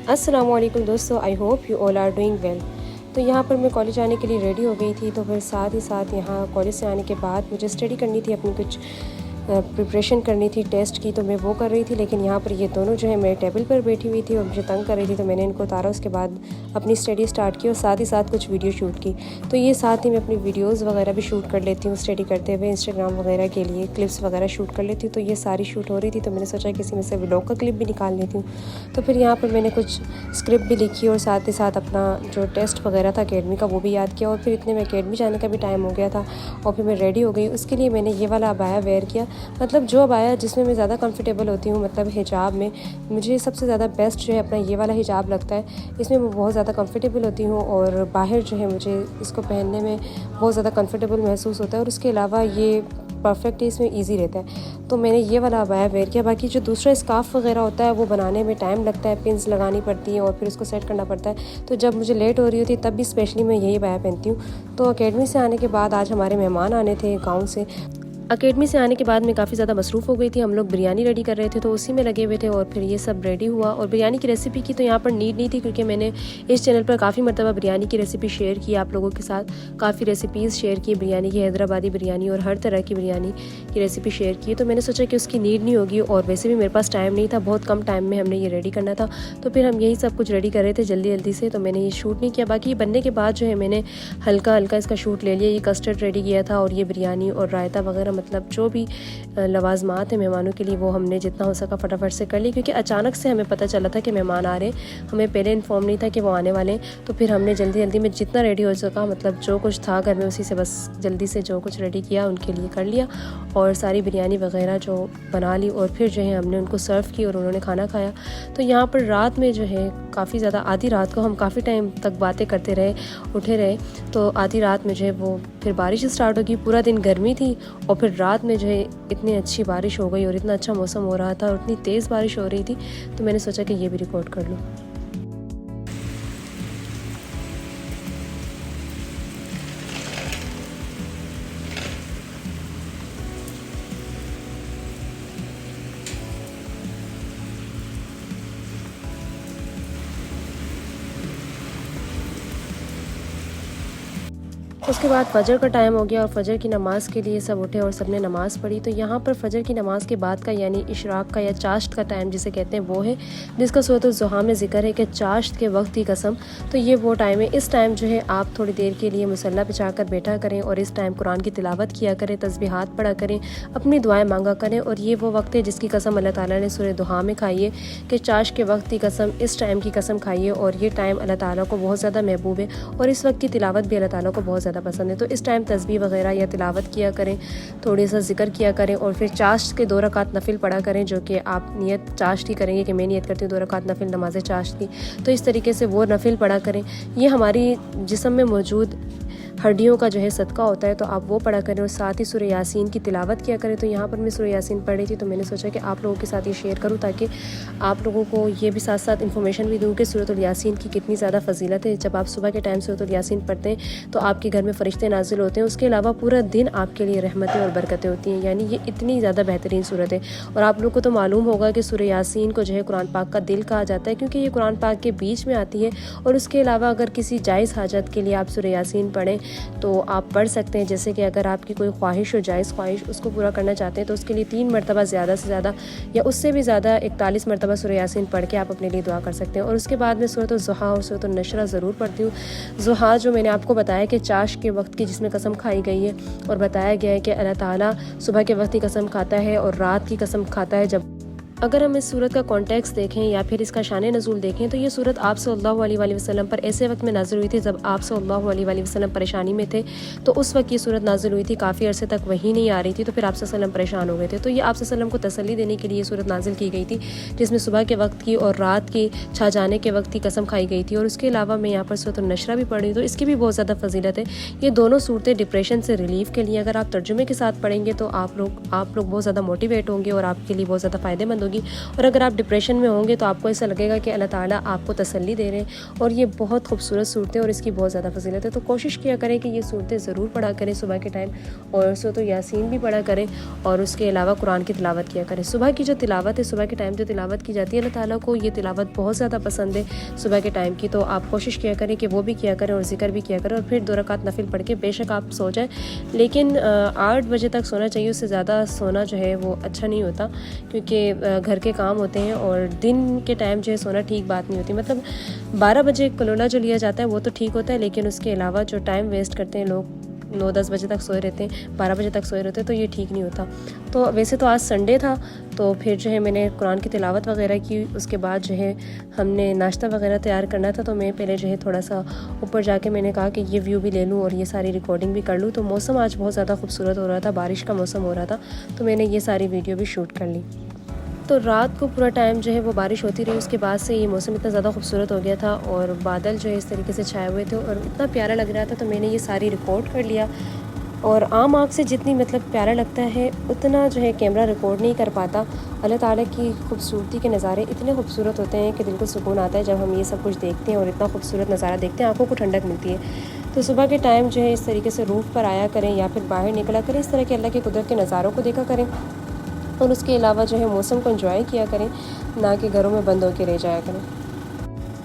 अस्सलाम वालेकुम दोस्तों, I hope you all are doing well. तो यहाँ पर मैं कॉलेज आने के लिए रेडी हो गई थी। तो फिर साथ ही साथ यहाँ कॉलेज से आने के बाद मुझे स्टडी करनी थी, अपनी कुछ प्रिपरेशन करनी थी टेस्ट की, तो मैं वो कर रही थी। लेकिन यहाँ पर ये दोनों जो है मेरे टेबल पर बैठी हुई थी और मुझे तंग कर रही थी, तो मैंने इनको उतारा। उसके बाद अपनी स्टडी स्टार्ट की और साथ ही साथ कुछ वीडियो शूट की। तो ये साथ ही मैं अपनी वीडियोज़ वगैरह भी शूट कर लेती हूँ स्टडी करते हुए, इंस्टाग्राम वगैरह के लिए क्लिप्स वगैरह शूट कर लेती हूँ। तो ये सारी शूट हो रही थी, तो मैंने सोचा किसी में से व्लॉग का क्लिप भी निकाल लेती हूँ। तो फिर यहाँ पर मैंने कुछ स्क्रिप्ट भी लिखी और साथ ही साथ अपना जो टेस्ट वगैरह था अकेडमी का वो भी याद किया। और फिर इतने में अकेडमी जाने का भी टाइम हो गया था और फिर मैं रेडी हो गई। उसके लिए मैंने ये वाला अबाया वेयर किया, मतलब जो अबाया जिसमें मैं ज़्यादा कंफर्टेबल होती हूँ, मतलब हिजाब में मुझे सबसे ज़्यादा बेस्ट जो है अपना ये वाला हिजाब लगता है। इसमें मैं बहुत ज़्यादा कंफर्टेबल होती हूँ और बाहर जो है मुझे इसको पहनने में बहुत ज़्यादा कंफर्टेबल महसूस होता है। और उसके अलावा ये परफेक्ट है, इसमें इजी रहता है। तो मैंने ये वाला अबाया वेयर किया। बाकी जो दूसरा स्कार्फ वगैरह होता है वो बनाने में टाइम लगता है, पिन्स लगानी पड़ती हैं और फिर उसको सेट करना पड़ता है। तो जब मुझे लेट हो रही होती तब भी स्पेशली मैं यही अबाया पहनती हूँ। तो अकेडमी से आने के बाद आज हमारे मेहमान आने थे गाँव से। अकेडमी से आने के बाद मैं काफ़ी ज़्यादा मसरूफ़ हो गई थी। हम लोग बिरयानी रेडी कर रहे थे, तो उसी में लगे हुए थे और फिर ये सब रेडी हुआ। और बिरयानी की रेसिपी की तो यहाँ पर नीड नहीं थी, क्योंकि मैंने इस चैनल पर काफ़ी मरतबा बिरयानी की रेसिपी शेयर की आप लोगों के साथ। काफ़ी रेसिपीज़ शेयर की बिरयानी की, हैदराबादी बिरयानी और हर तरह की बिरयानी की रेसिपी शेयर की। तो मैंने सोचा कि उसकी नीड नहीं होगी और वैसे भी मेरे पास टाइम नहीं था, बहुत कम टाइम में हमने ये रेडी करना था। तो फिर हम यही सब कुछ रेडी कर रहे थे जल्दी जल्दी से, तो मैंने ये शूट नहीं किया। बाकी बनने के बाद जो है मैंने हल्का हल्का इसका शूट ले लिया। ये कस्टर्ड रेडी किया था और ये बिरयानी और रायता वगैरह, मतलब जो भी लवाजमात है मेहमानों के लिए वो हमने जितना हो सका फटाफट से कर ली, क्योंकि अचानक से हमें पता चला था कि मेहमान आ रहे हैं। हमें पहले इन्फॉर्म नहीं था कि वो आने वाले हैं। तो फिर हमने जल्दी जल्दी में जितना रेडी हो सका, मतलब जो कुछ था घर में उसी से बस जल्दी से जो कुछ रेडी किया उनके लिए कर लिया और सारी बिरयानी वगैरह जो बना ली। और फिर जो है हमने उनको सर्व की और उन्होंने खाना खाया। तो यहाँ पर रात में जो है काफ़ी ज़्यादा आधी रात को हम काफ़ी टाइम तक बातें करते रहे, उठे रहे। तो आधी रात में जो है वो फिर बारिश स्टार्ट होगी। पूरा दिन गर्मी थी और फिर रात में जो है इतनी अच्छी बारिश हो गई और इतना अच्छा मौसम हो रहा था और इतनी तेज़ बारिश हो रही थी, तो मैंने सोचा कि ये भी रिकॉर्ड कर लूँ। उसके बाद फ़जर का टाइम हो गया और फ़जर की नमाज़ के लिए सब उठे और सब ने नमाज़ पढ़ी। तो यहाँ पर फ़जर की नमाज़ के बाद का यानी इशराक का या चाश्त का टाइम जिसे कहते हैं वो है, जिसका सूरत ज़ुहा में ज़िक्र है कि चाश्त के वक्त की कसम। तो ये वो टाइम है। इस टाइम जो है आप थोड़ी देर के लिए मुसल्ला बिछा कर बैठा करें और इस टाइम कुरान की तिलावत किया करें, तस्बीहात पढ़ा करें, अपनी दुआएँ मांगा करें। और ये वो वक्त है जिसकी कसम अल्लाह ताला ने सूरह दुहा में खाई है कि चाश्त के वक्त की कसम, इस टाइम की कसम खाइए। और ये टाइम अल्लाह ताला को बहुत ज़्यादा महबूब है और इस वक्त की तिलावत भी अल्लाह ताला को बहुत ज़्यादा पसंद है। तो इस टाइम तस्बीह वगैरह या तिलावत किया करें, थोड़ी सा जिक्र किया करें और फिर चाश्त के 2 रकात नफिल पढ़ा करें, जो कि आप नियत चाश्त ही करेंगे कि मैं नियत करती हूँ 2 रकात नफिल नमाज चाश्त की। तो इस तरीके से वो नफिल पढ़ा करें। ये हमारी जिस्म में मौजूद हड्डियों का जो है सदका होता है, तो आप वो पढ़ा करें और साथ ही सूरह यासीन की तिलावत किया करें। तो यहाँ पर मैं सूरह यासीन पढ़ रही थी, तो मैंने सोचा कि आप लोगों के साथ ये शेयर करूँ ताकि आप लोगों को ये भी साथ साथ इन्फॉर्मेशन भी दूँ कि सूरह यासीन की कितनी ज़्यादा फजीलत है। जब आप सुबह के टाइम सूरह यासीन पढ़ते हैं तो आपके घर में फ़रिश्ते नाजिल होते हैं। उसके अलावा पूरा दिन आपके लिए रहमतें और बरकतें होती हैं, यानी ये इतनी ज़्यादा बेहतरीन सूरत है। और आप लोग को तो मालूम होगा कि सूरह यासीन को जो है कुरान पाक का दिल कहा जाता है, क्योंकि ये कुरान पाक के बीच में आती है। और उसके अलावा अगर किसी जायज़ हाजत के लिए आप सूरह यासीन पढ़ें तो आप पढ़ सकते हैं। जैसे कि अगर आपकी कोई ख्वाहिश हो, जायज़ ख्वाहिश, उसको पूरा करना चाहते हैं तो उसके लिए 3 मरतबा ज़्यादा से ज़्यादा या उससे भी ज़्यादा 41 मरतबा सूरह यासीन पढ़ के आप अपने लिए दुआ कर सकते हैं। और उसके बाद मैं सूरत ज़ुहा और सूरत नशरा ज़रूर पढ़ती हूँ। ज़ुहा जो मैंने आपको बताया कि चाश के वक्त की जिसमें कसम खाई गई है और बताया गया है कि अल्लाह ताला सुबह के वक्त की कसम खाता है और रात की कसम खाता है। जब अगर हम इस सूरत का कॉन्टेक्स्ट देखें या फिर इसका शान नज़ूल देखें तो ये सूरत आप सल्लल्लाहु अलैहि वसल्लम पर ऐसे वक्त में नाज़िल हुई थी जब आप सल्लल्लाहु अलैहि वसल्लम परेशानी में थे। तो उस वक्त ये सूरत नाज़िल हुई थी, काफ़ी अरसे तक वही नहीं आ रही थी, तो फिर आप वसल्लम परेशान हो गए थे। तो ये आप वसल्लम को तसल्ली देने के लिए ये सूरत नाज़िल की गई थी, जिसमें सुबह के वक्त की और रात की छा जाने के वक्त की कसम खाई गई थी। और उसके अलावा मैं यहाँ पर सूरत नशरा भी पढ़ी, तो इसकी भी बहुत ज़्यादा फजीलत है। ये दोनों सूरतें डिप्रेशन से रिलीफ के लिए अगर आप तर्जुमे के साथ पढ़ेंगे तो आप लोग बहुत ज़्यादा मोटिवेट होंगे और आपके लिए बहुत ज़्यादा फ़ायदेमंद होगी। और अगर आप डिप्रेशन में होंगे तो आपको ऐसा लगेगा कि अल्लाह ताला आपको तसल्ली दे रहे हैं। और ये बहुत खूबसूरत सूरतें और इसकी बहुत ज़्यादा फजीलत है। तो कोशिश किया करें कि ये सूरतें ज़रूर पढ़ा करें सुबह के टाइम, और सूरत यासीन भी पढ़ा करें, और उसके अलावा कुरान की तिलावत किया करें। सुबह की जो तिलावत है, सुबह के टाइम जो तिलावत की जाती है, अल्लाह ताला को ये तिलावत बहुत ज़्यादा पसंद है सुबह के टाइम की। तो आप कोशिश किया करें कि वो भी किया करें और ज़िक्र भी किया करें, और फिर 2 रकात नफिल पढ़ के बेशक आप सो जाएं, लेकिन 8 बजे तक सोना चाहिए। उससे ज़्यादा सोना जो है वो अच्छा नहीं होता, क्योंकि घर के काम होते हैं और दिन के टाइम जो है सोना ठीक बात नहीं होती। मतलब 12 बजे कलोला जो लिया जाता है वो तो ठीक होता है, लेकिन उसके अलावा जो टाइम वेस्ट करते हैं लोग, 9-10 बजे तक सोए रहते हैं, 12 बजे तक सोए रहते हैं, तो ये ठीक नहीं होता। तो वैसे तो आज संडे था, तो फिर जो है मैंने कुरान की तिलावत वगैरह की। उसके बाद जो है हमने नाश्ता वगैरह तैयार करना था, तो मैं पहले जो है थोड़ा सा ऊपर जाके मैंने कहा कि ये व्यू भी ले लूँ और ये सारी रिकॉर्डिंग भी कर लूँ। तो मौसम आज बहुत ज़्यादा खूबसूरत हो रहा था, बारिश का मौसम हो रहा था, तो मैंने ये सारी वीडियो भी शूट कर ली। तो रात को पूरा टाइम जो है वो बारिश होती रही। उसके बाद से ये मौसम इतना ज़्यादा खूबसूरत हो गया था और बादल जो है इस तरीके से छाए हुए थे और इतना प्यारा लग रहा था, तो मैंने ये सारी रिकॉर्ड कर लिया। और आम आँख से जितनी मतलब प्यारा लगता है उतना जो है कैमरा रिकॉर्ड नहीं कर पाता। अल्लाह ताला की खूबसूरती के नज़ारे इतने खूबसूरत होते हैं कि दिल को सुकून आता है जब हम ये सब कुछ देखते हैं और इतना खूबसूरत नज़ारा देखते हैं, आंखों को ठंडक मिलती है। तो सुबह के टाइम जो है इस तरीके से रूफ़ पर आया करें या फिर बाहर निकला करें, इस तरह के अल्लाह के कुदरत के नज़ारों को देखा करें, और उसके अलावा जो है मौसम को एंजॉय किया करें, ना कि घरों में बंद होकर रह जाया करें।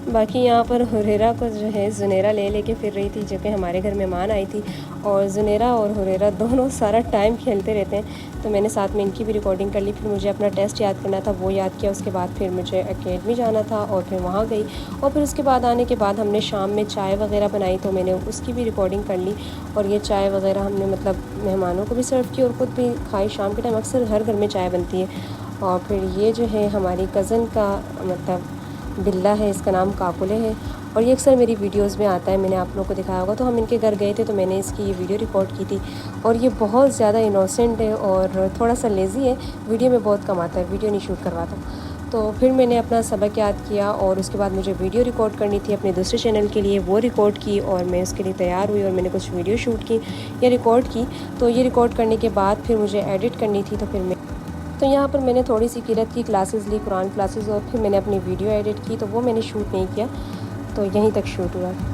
बाकी यहाँ पर हुरैरा को जो है ज़ुनैरा ले लेके फिर रही थी, जो कि हमारे घर मेहमान आई थी, और ज़ुनैरा और हुरैरा दोनों सारा टाइम खेलते रहते हैं। तो मैंने साथ में इनकी भी रिकॉर्डिंग कर ली। फिर मुझे अपना टेस्ट याद करना था, वो याद किया। उसके बाद फिर मुझे एकेडमी जाना था और फिर वहाँ गई, और फिर उसके बाद आने के बाद हमने शाम में चाय वगैरह बनाई, तो मैंने उसकी भी रिकॉर्डिंग कर ली। और ये चाय वगैरह हमने मतलब मेहमानों को भी सर्व की और ख़ुद भी खाई। शाम के टाइम अक्सर हर घर में चाय बनती है। और फिर ये जो है हमारी कज़न का मतलब बिल्ला है, इसका नाम काकुले है, और ये अक्सर मेरी वीडियोस में आता है, मैंने आप लोगों को दिखाया होगा। तो हम इनके घर गए थे, तो मैंने इसकी ये वीडियो रिकॉर्ड की थी। और ये बहुत ज़्यादा इनोसेंट है और थोड़ा सा लेज़ी है, वीडियो में बहुत कम आता है, वीडियो नहीं शूट करवाता। तो फिर मैंने अपना सबक याद किया और उसके बाद मुझे वीडियो रिकॉर्ड करनी थी अपने दूसरे चैनल के लिए, वो रिकॉर्ड की और मैं उसके लिए तैयार हुई और मैंने कुछ वीडियो शूट की या रिकॉर्ड की। तो ये रिकॉर्ड करने के बाद फिर मुझे एडिट करनी थी, तो फिर मैं तो यहाँ पर मैंने थोड़ी सी किरत की क्लासेस ली, कुरान क्लासेस, और फिर मैंने अपनी वीडियो एडिट की, तो वो मैंने शूट नहीं किया, तो यहीं तक शूट हुआ।